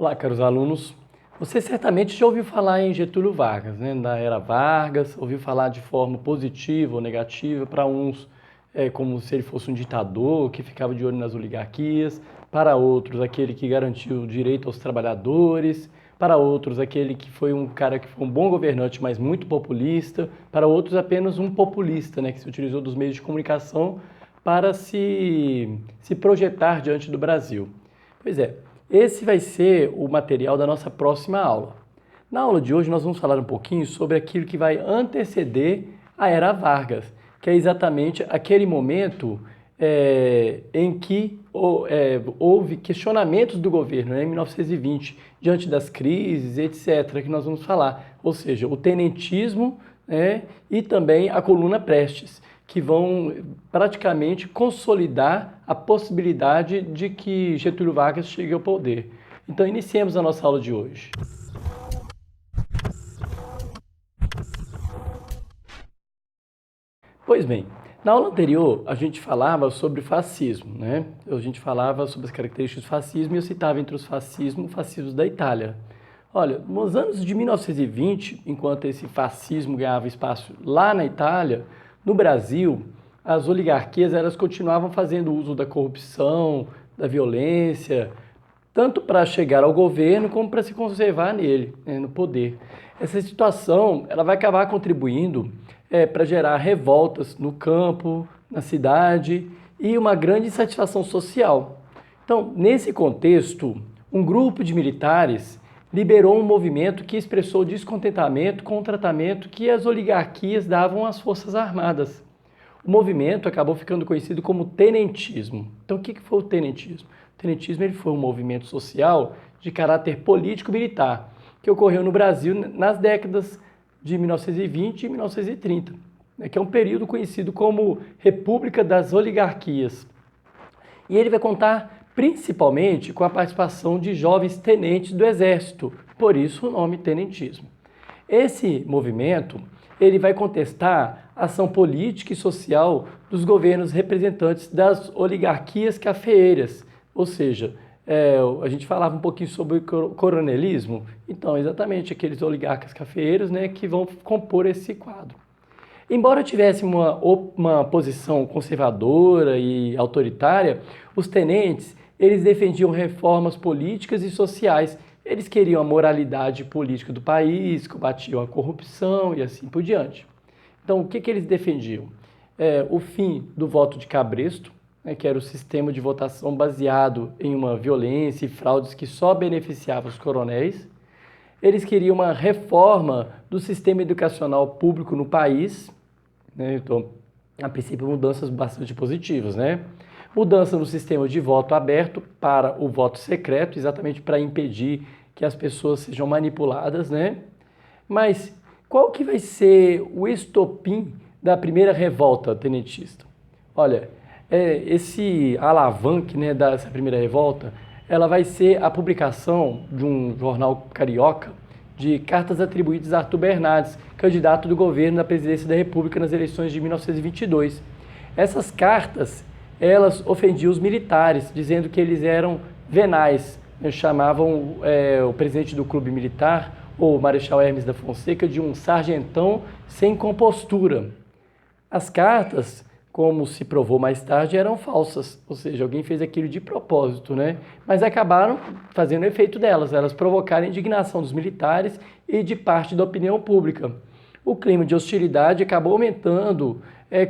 Olá, caros alunos. Você certamente já ouviu falar em Getúlio Vargas, né? Na era Vargas, ouviu falar de forma positiva ou negativa, para uns como se ele fosse um ditador que ficava de olho nas oligarquias, para outros aquele que garantiu o direito aos trabalhadores, para outros aquele que foi um cara que foi um bom governante, mas muito populista, para outros apenas um populista, né? Que se utilizou dos meios de comunicação para se projetar diante do Brasil. Pois é, esse vai ser o material da nossa próxima aula. Na aula de hoje nós vamos falar um pouquinho sobre aquilo que vai anteceder a Era Vargas, que é exatamente aquele momento em que houve questionamentos do governo, né, em 1920, diante das crises, etc., que nós vamos falar. Ou seja, o tenentismo, né, e também a coluna Prestes, que vão praticamente consolidar a possibilidade de que Getúlio Vargas chegue ao poder. Então, iniciemos a nossa aula de hoje. Pois bem, na aula anterior a gente falava sobre fascismo, né? A gente falava sobre as características do fascismo e eu citava entre os fascismos da Itália. Olha, nos anos de 1920, enquanto esse fascismo ganhava espaço lá na Itália, no Brasil, as oligarquias elas continuavam fazendo uso da corrupção, da violência, tanto para chegar ao governo como para se conservar nele, né, no poder. Essa situação ela vai acabar contribuindo para gerar revoltas no campo, na cidade e uma grande insatisfação social. Então, nesse contexto, um grupo de militares liberou um movimento que expressou descontentamento com o tratamento que as oligarquias davam às forças armadas. O movimento acabou ficando conhecido como tenentismo. Então, o que foi o tenentismo? O tenentismo ele foi um movimento social de caráter político-militar que ocorreu no Brasil nas décadas de 1920 e 1930, né, que é um período conhecido como República das Oligarquias. E ele vai contar principalmente com a participação de jovens tenentes do Exército, por isso o nome tenentismo. Esse movimento ele vai contestar a ação política e social dos governos representantes das oligarquias cafeeiras, ou seja, a gente falava um pouquinho sobre o coronelismo, então exatamente aqueles oligarcas cafeeiros, né, que vão compor esse quadro. Embora tivesse uma posição conservadora e autoritária, os tenentes eles defendiam reformas políticas e sociais. Eles queriam a moralidade política do país, combatiam a corrupção e assim por diante. Então, o que eles defendiam? O fim do voto de cabresto, né, que era o sistema de votação baseado em uma violência e fraudes que só beneficiava os coronéis. Eles queriam uma reforma do sistema educacional público no país, né? Então, a princípio, mudanças bastante positivas, né? Mudança no sistema de voto aberto para o voto secreto, exatamente para impedir que as pessoas sejam manipuladas, né? Mas qual que vai ser o estopim da primeira revolta tenentista? Olha, esse alavanque, né, dessa primeira revolta, ela vai ser a publicação de um jornal carioca de cartas atribuídas a Arthur Bernardes, candidato do governo na presidência da República nas eleições de 1922. Essas cartas, elas ofendiam os militares, dizendo que eles eram venais, né, chamavam o presidente do clube militar, o Marechal Hermes da Fonseca, de um sargentão sem compostura. As cartas, como se provou mais tarde, eram falsas, ou seja, alguém fez aquilo de propósito, né? Mas acabaram fazendo o efeito delas, elas provocaram a indignação dos militares e de parte da opinião pública. O clima de hostilidade acabou aumentando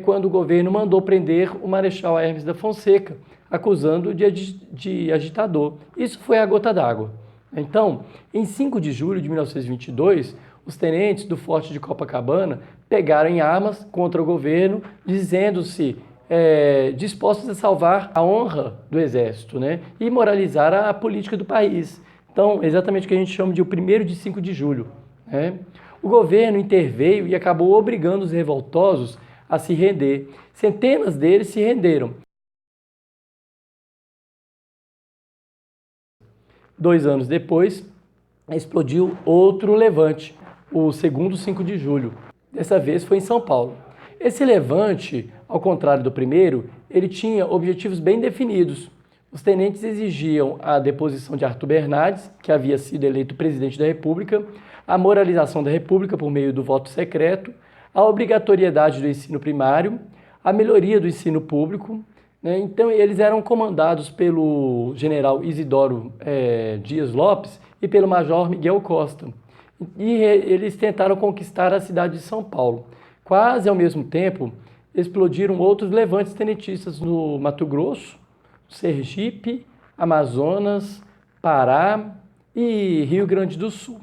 quando o governo mandou prender o Marechal Hermes da Fonseca, acusando de agitador. Isso foi a gota d'água. Então, em 5 de julho de 1922, os tenentes do Forte de Copacabana pegaram em armas contra o governo, dizendo-se dispostos a salvar a honra do Exército, né, e moralizar a política do país. Então, exatamente o que a gente chama de o 1º de 5 de julho. Né? O governo interveio e acabou obrigando os revoltosos a se render. Centenas deles se renderam. 2 anos depois, explodiu outro levante, o 2º 5 de julho. Dessa vez foi em São Paulo. Esse levante, ao contrário do primeiro, ele tinha objetivos bem definidos. Os tenentes exigiam a deposição de Arthur Bernardes, que havia sido eleito presidente da República, a moralização da República por meio do voto secreto, a obrigatoriedade do ensino primário, a melhoria do ensino público, né? Então, eles eram comandados pelo general Isidoro Dias Lopes e pelo major Miguel Costa. E eles tentaram conquistar a cidade de São Paulo. Quase ao mesmo tempo, explodiram outros levantes tenentistas no Mato Grosso, Sergipe, Amazonas, Pará e Rio Grande do Sul.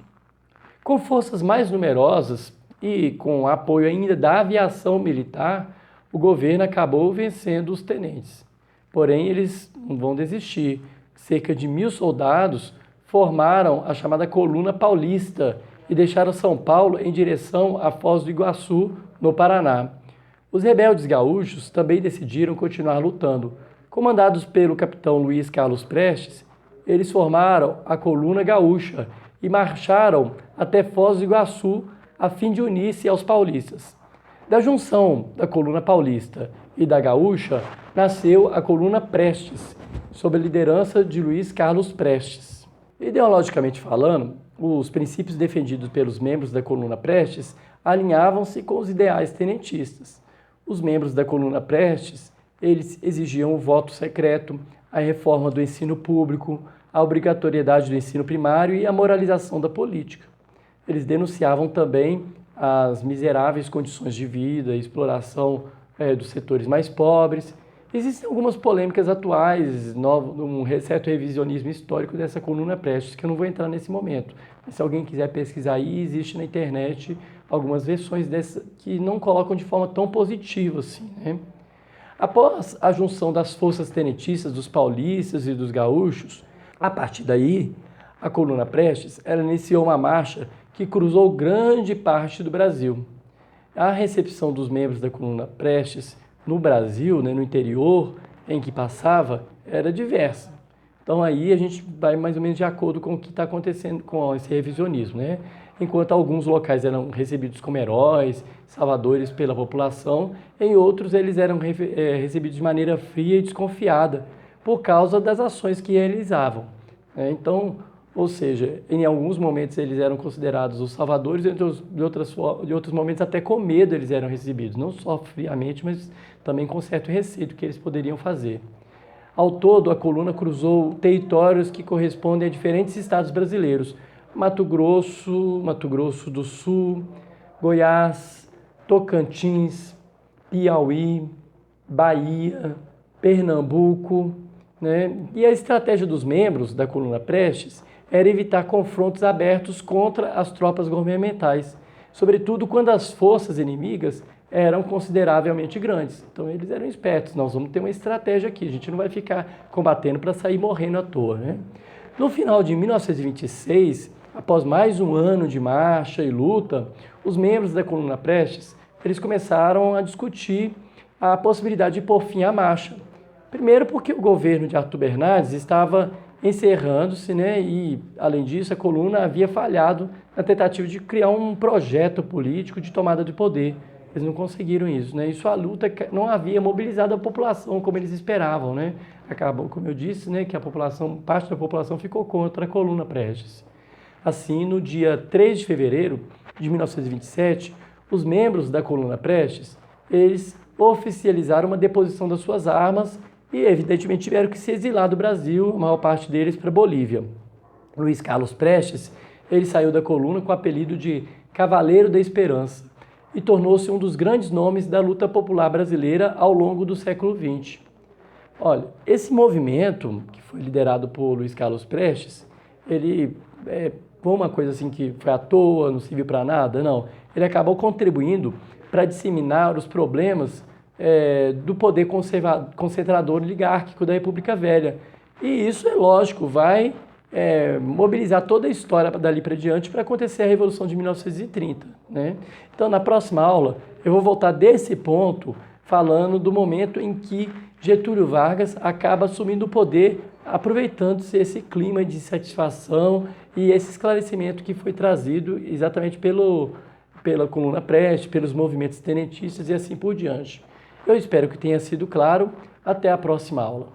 Com forças mais numerosas e com apoio ainda da aviação militar, o governo acabou vencendo os tenentes. Porém, eles não vão desistir. Cerca de 1.000 soldados formaram a chamada Coluna Paulista e deixaram São Paulo em direção à Foz do Iguaçu, no Paraná. Os rebeldes gaúchos também decidiram continuar lutando. Comandados pelo capitão Luiz Carlos Prestes, eles formaram a Coluna Gaúcha e marcharam até Foz do Iguaçu a fim de unir-se aos paulistas. Da junção da Coluna Paulista e da Gaúcha, nasceu a Coluna Prestes, sob a liderança de Luiz Carlos Prestes. Ideologicamente falando, os princípios defendidos pelos membros da Coluna Prestes alinhavam-se com os ideais tenentistas. Os membros da Coluna Prestes, eles exigiam o voto secreto, a reforma do ensino público, a obrigatoriedade do ensino primário e a moralização da política. Eles denunciavam também as miseráveis condições de vida, a exploração dos setores mais pobres. Existem algumas polêmicas atuais, um certo revisionismo histórico dessa Coluna Prestes, que eu não vou entrar nesse momento. Mas se alguém quiser pesquisar aí, existe na internet algumas versões dessa que não colocam de forma tão positiva assim, né? Após a junção das forças tenentistas, dos paulistas e dos gaúchos, a partir daí, a Coluna Prestes ela iniciou uma marcha que cruzou grande parte do Brasil. A recepção dos membros da Coluna Prestes no Brasil, né, no interior em que passava, era diversa. Então aí a gente vai mais ou menos de acordo com o que está acontecendo com esse revisionismo, né? Enquanto alguns locais eram recebidos como heróis, salvadores pela população, em outros eles eram recebidos de maneira fria e desconfiada, por causa das ações que realizavam, né? Então, ou seja, em alguns momentos eles eram considerados os salvadores, de outros momentos até com medo eles eram recebidos, não só friamente, mas também com certo receio do que eles poderiam fazer. Ao todo, a coluna cruzou territórios que correspondem a diferentes estados brasileiros: Mato Grosso do Sul, Goiás, Tocantins, Piauí, Bahia, Pernambuco, né? E a estratégia dos membros da Coluna Prestes era evitar confrontos abertos contra as tropas governamentais, sobretudo quando as forças inimigas eram consideravelmente grandes. Então eles eram espertos, nós vamos ter uma estratégia aqui, a gente não vai ficar combatendo para sair morrendo à toa, né? No final de 1926, após mais um ano de marcha e luta, os membros da Coluna Prestes eles começaram a discutir a possibilidade de pôr fim à marcha. Primeiro porque o governo de Arthur Bernardes estava encerrando-se, né? E, além disso, a coluna havia falhado na tentativa de criar um projeto político de tomada de poder. Eles não conseguiram isso, né? Isso a luta não havia mobilizado a população como eles esperavam, né? Acabou, como eu disse, né, que a população, parte da população ficou contra a Coluna Prestes. Assim, no dia 3 de fevereiro de 1927, os membros da Coluna Prestes, eles oficializaram uma deposição das suas armas e, evidentemente, tiveram que se exilar do Brasil, a maior parte deles para a Bolívia. Luiz Carlos Prestes, ele saiu da coluna com o apelido de Cavaleiro da Esperança e tornou-se um dos grandes nomes da luta popular brasileira ao longo do século XX. Olha, esse movimento, que foi liderado por Luiz Carlos Prestes, ele foi uma coisa assim que foi à toa, não serviu para nada, não. Ele acabou contribuindo para disseminar os problemas do poder concentrador oligárquico da República Velha. E isso, é lógico, vai mobilizar toda a história dali para diante para acontecer a Revolução de 1930, né? Então, na próxima aula, eu vou voltar desse ponto falando do momento em que Getúlio Vargas acaba assumindo o poder, aproveitando-se esse clima de satisfação e esse esclarecimento que foi trazido exatamente pela Coluna Prestes, pelos movimentos tenentistas e assim por diante. Eu espero que tenha sido claro. Até a próxima aula.